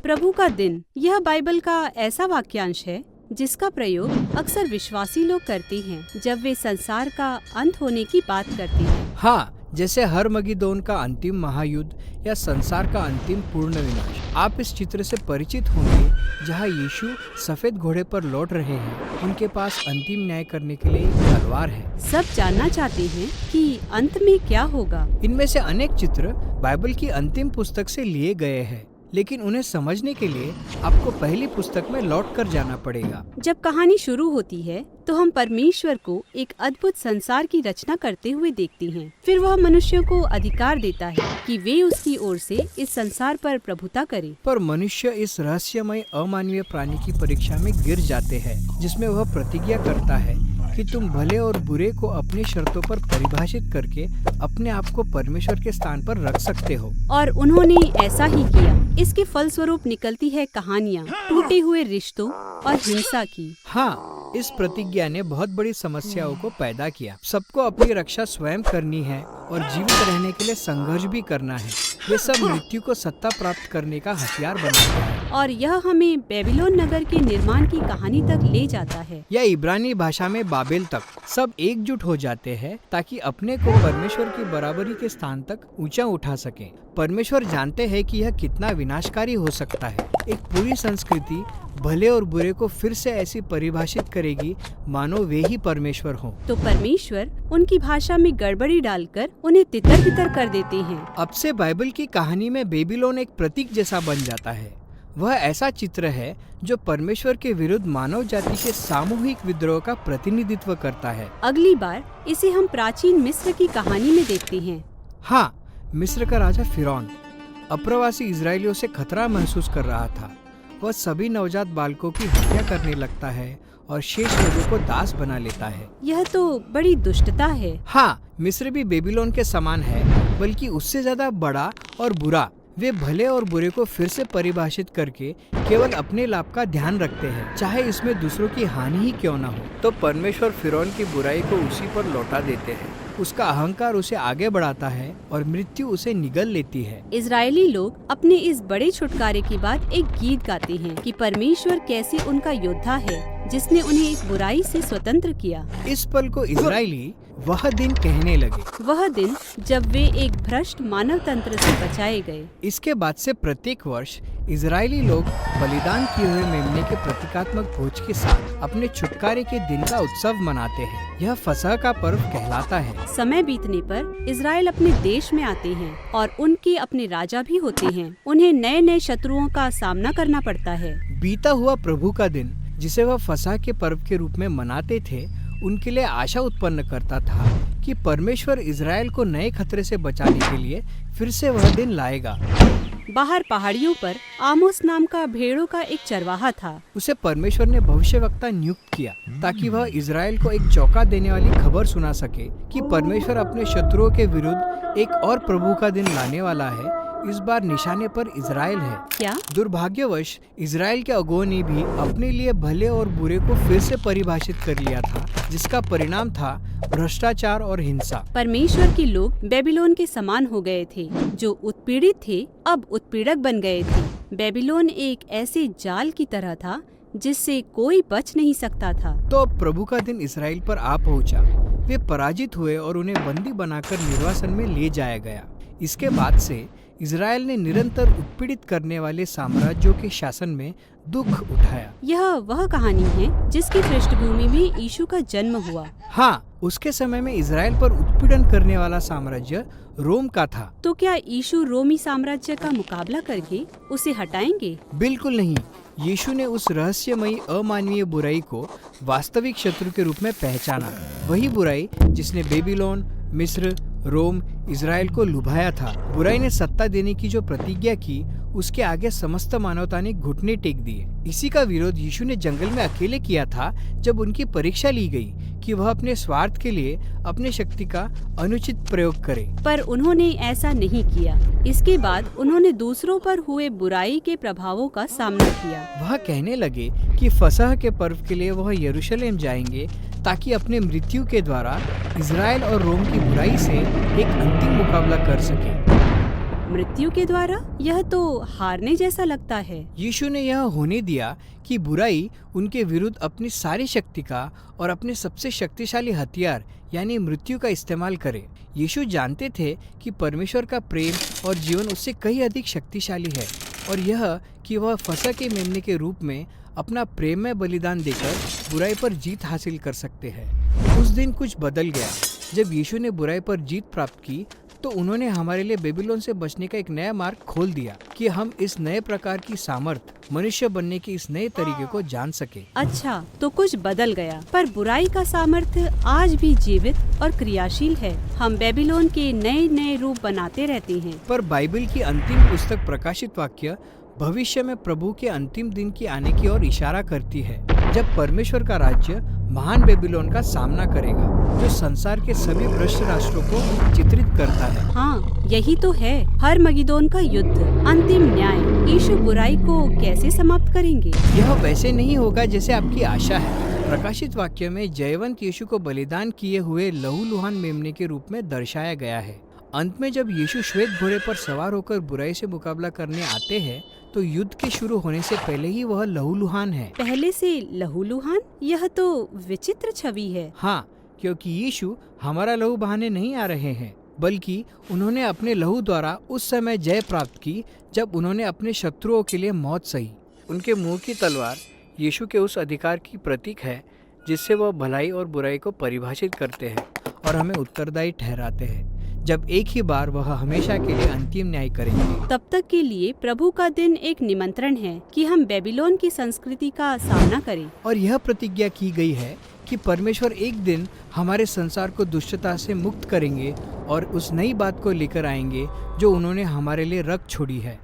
प्रभु का दिन, यह बाइबल का ऐसा वाक्यांश है जिसका प्रयोग अक्सर विश्वासी लोग करते हैं जब वे संसार का अंत होने की बात करते हैं। हाँ, जैसे हरमगिदोन का अंतिम महायुद्ध या संसार का अंतिम पूर्ण विनाश। आप इस चित्र से परिचित होंगे जहाँ यीशु सफेद घोड़े पर लौट रहे हैं। उनके पास अंतिम न्याय करने के लिए एक तलवार है। सब जानना चाहते हैं कि अंत में क्या होगा। इनमें से अनेक चित्र बाइबल की अंतिम पुस्तक से लिए गए हैं, लेकिन उन्हें समझने के लिए आपको पहली पुस्तक में लौट कर जाना पड़ेगा। जब कहानी शुरू होती है तो हम परमेश्वर को एक अद्भुत संसार की रचना करते हुए देखते हैं। फिर वह मनुष्यों को अधिकार देता है कि वे उसकी ओर से इस संसार पर प्रभुता करें। पर मनुष्य इस रहस्यमय अमानवीय प्राणी की परीक्षा में गिर जाते हैं, जिसमें वह प्रतिज्ञा करता है कि तुम भले और बुरे को अपनी शर्तों पर परिभाषित करके अपने आप को परमेश्वर के स्थान पर रख सकते हो। और उन्होंने ऐसा ही किया। इसके फलस्वरूप निकलती है कहानियाँ टूटे हुए रिश्तों और हिंसा की। हाँ, इस प्रतिज्ञा ने बहुत बड़ी समस्याओं को पैदा किया। सबको अपनी रक्षा स्वयं करनी है और जीवित रहने के लिए संघर्ष भी करना है। ये सब मृत्यु को सत्ता प्राप्त करने का हथियार बनाता है। और यह हमें बेबीलोन नगर के निर्माण की कहानी तक ले जाता है। या इब्रानी भाषा में बाबेल तक। सब एकजुट हो जाते हैं ताकि अपने को परमेश्वर की बराबरी के स्थान तक ऊंचा उठा सकें। परमेश्वर जानते हैं कि यह कितना विनाशकारी हो सकता है। एक पूरी संस्कृति भले और बुरे को फिर से ऐसी परिभाषित करेगी मानो वे ही परमेश्वर हों। तो परमेश्वर उनकी भाषा में गड़बड़ी डालकर उन्हें तितर बितर कर देते हैं। अब से बाइबल की कहानी में बेबीलोन एक प्रतीक जैसा बन जाता है। वह ऐसा चित्र है जो परमेश्वर के विरुद्ध मानव जाति के सामूहिक विद्रोह का प्रतिनिधित्व करता है। अगली बार इसे हम प्राचीन मिस्र की कहानी में देखते हैं। हाँ, मिस्र का राजा फिरौन अप्रवासी इजरायलियों से खतरा महसूस कर रहा था। वह सभी नवजात बालकों की हत्या करने लगता है और शेष लोगों को दास बना लेता है। यह तो बड़ी दुष्टता है। हाँ, मिस्र भी बेबीलोन के समान है, बल्कि उससे ज्यादा बड़ा और बुरा। वे भले और बुरे को फिर से परिभाषित करके केवल अपने लाभ का ध्यान रखते हैं, चाहे इसमें दूसरों की हानि ही क्यों न हो। तो परमेश्वर फिरौन की बुराई को उसी पर लौटा देते हैं। उसका अहंकार उसे आगे बढ़ाता है और मृत्यु उसे निगल लेती है। इजरायली लोग अपने इस बड़े छुटकारे के बाद एक गीत गाते हैं कि परमेश्वर कैसे उनका योद्धा है जिसने उन्हें इस बुराई से स्वतंत्र किया। इस पल को इजरायली वह दिन कहने लगे। वह दिन जब वे एक भ्रष्ट मानव तंत्र से बचाए गए। इसके बाद से प्रत्येक वर्ष इजरायली लोग बलिदान किए हुए मेमने के प्रतीकात्मक भोज के साथ अपने छुटकारे के दिन का उत्सव मनाते हैं। यह फसह का पर्व कहलाता है। समय बीतने पर इजराइल अपने देश में आते हैं और उनके अपने राजा भी होते हैं। उन्हें नए नए शत्रुओं का सामना करना पड़ता है। बीता हुआ प्रभु का दिन, जिसे वह फसह के पर्व के रूप में मनाते थे, उनके लिए आशा उत्पन्न करता था कि परमेश्वर इजराइल को नए खतरे से बचाने के लिए फिर से वह दिन लाएगा। बाहर पहाड़ियों पर आमोस नाम का भेड़ों का एक चरवाहा था। उसे परमेश्वर ने भविष्यवक्ता नियुक्त किया ताकि वह इजराइल को एक चौंका देने वाली खबर सुना सके कि परमेश्वर अपने शत्रुओं के विरुद्ध एक और प्रभु का दिन लाने वाला है। इस बार निशाने पर इजराइल है। क्या दुर्भाग्यवश इजराइल के अगुओं ने भी अपने लिए भले और बुरे को फिर से परिभाषित कर लिया था, जिसका परिणाम था भ्रष्टाचार और हिंसा। परमेश्वर के लोग बेबीलोन के समान हो गए थे। जो उत्पीड़ित थे अब उत्पीड़क बन गए थे। बेबीलोन एक ऐसे जाल की तरह था जिससे कोई बच नहीं सकता था। तो अब प्रभु का दिन इजराइल पर आ पहुंचा। वे पराजित हुए और उन्हें बंदी बनाकर निर्वासन में ले जाया गया। इसके बाद से इजराइल ने निरंतर उत्पीड़ित करने वाले साम्राज्यों के शासन में दुख उठाया। यह वह कहानी है जिसकी पृष्ठभूमि में यीशु का जन्म हुआ। हाँ, उसके समय में इजराइल पर उत्पीड़न करने वाला साम्राज्य रोम का था। तो क्या यीशु रोमी साम्राज्य का मुकाबला करके उसे हटाएंगे? बिल्कुल नहीं। यीशु ने उस रहस्यमयी अमानवीय बुराई को वास्तविक शत्रु के रूप में पहचाना। वही बुराई जिसने बेबीलोन, मिस्र, रोम, इजराइल को लुभाया था। बुराई ने सत्ता देने की जो प्रतिज्ञा की, उसके आगे समस्त मानवता ने घुटने टेक दिए। इसी का विरोध यीशु ने जंगल में अकेले किया था, जब उनकी परीक्षा ली गई कि वह अपने स्वार्थ के लिए अपने शक्ति का अनुचित प्रयोग करे। पर उन्होंने ऐसा नहीं किया। इसके बाद उन्होंने दूसरों पर हुए बुराई के प्रभावों का सामना किया। वह कहने लगे कि फसह के पर्व के लिए वह यरूशलेम जाएंगे ताकि अपने मृत्यु के द्वारा इजराइल और रोम की बुराई से एक अंतिम मुकाबला कर सके। मृत्यु के द्वारा? यह तो हारने जैसा लगता है। यीशु ने यह होने दिया कि बुराई उनके विरुद्ध अपनी सारी शक्ति का और अपने सबसे शक्तिशाली हथियार यानी मृत्यु का इस्तेमाल करे। यीशु जानते थे कि परमेश्वर का प्रेम और जीवन उससे कहीं अधिक शक्तिशाली है और यह कि वह फसह के मेमने के रूप में अपना प्रेममय बलिदान देकर बुराई पर जीत हासिल कर सकते हैं। उस दिन कुछ बदल गया। जब यीशु ने बुराई पर जीत प्राप्त की तो उन्होंने हमारे लिए बेबीलोन से बचने का एक नया मार्ग खोल दिया कि हम इस नए प्रकार की सामर्थ मनुष्य बनने के इस नए तरीके को जान सके। अच्छा, तो कुछ बदल गया, पर बुराई का सामर्थ्य आज भी जीवित और क्रियाशील है। हम बेबीलोन के नए नए रूप बनाते रहते हैं। पर बाइबल की अंतिम पुस्तक प्रकाशित वाक्य भविष्य में प्रभु के अंतिम दिन की आने की ओर इशारा करती है, जब परमेश्वर का राज्य महान बेबीलोन का सामना करेगा, जो संसार के सभी भ्रष्ट राष्ट्रों को चित्रित करता है। हाँ, यही तो है हरमगिदोन का युद्ध, अंतिम न्याय। यीशु बुराई को कैसे समाप्त करेंगे? यह वैसे नहीं होगा जैसे आपकी आशा है। प्रकाशित वाक्य में जयवंत यीशु को बलिदान किए हुए लहूलुहान मेमने के रूप में दर्शाया गया है। अंत में जब यीशु श्वेत घोड़े पर सवार होकर बुराई से मुकाबला करने आते हैं तो युद्ध के शुरू होने से पहले ही वह लहूलुहान है। पहले से लहूलुहान? यह तो विचित्र छवि है। हाँ, क्योंकि यीशु हमारा लहू बहाने नहीं आ रहे हैं, बल्कि उन्होंने अपने लहू द्वारा उस समय जय प्राप्त की जब उन्होंने अपने शत्रुओं के लिए मौत सही। उनके मुंह की तलवार यीशु के उस अधिकार की प्रतीक है जिससे वह भलाई और बुराई को परिभाषित करते हैं और हमें उत्तरदायी ठहराते हैं, जब एक ही बार वह हमेशा के लिए अंतिम न्याय करेंगे। तब तक के लिए प्रभु का दिन एक निमंत्रण है कि हम बेबीलोन की संस्कृति का सामना करें। और यह प्रतिज्ञा की गई है कि परमेश्वर एक दिन हमारे संसार को दुष्टता से मुक्त करेंगे और उस नई बात को लेकर आएंगे जो उन्होंने हमारे लिए रख छोड़ी है।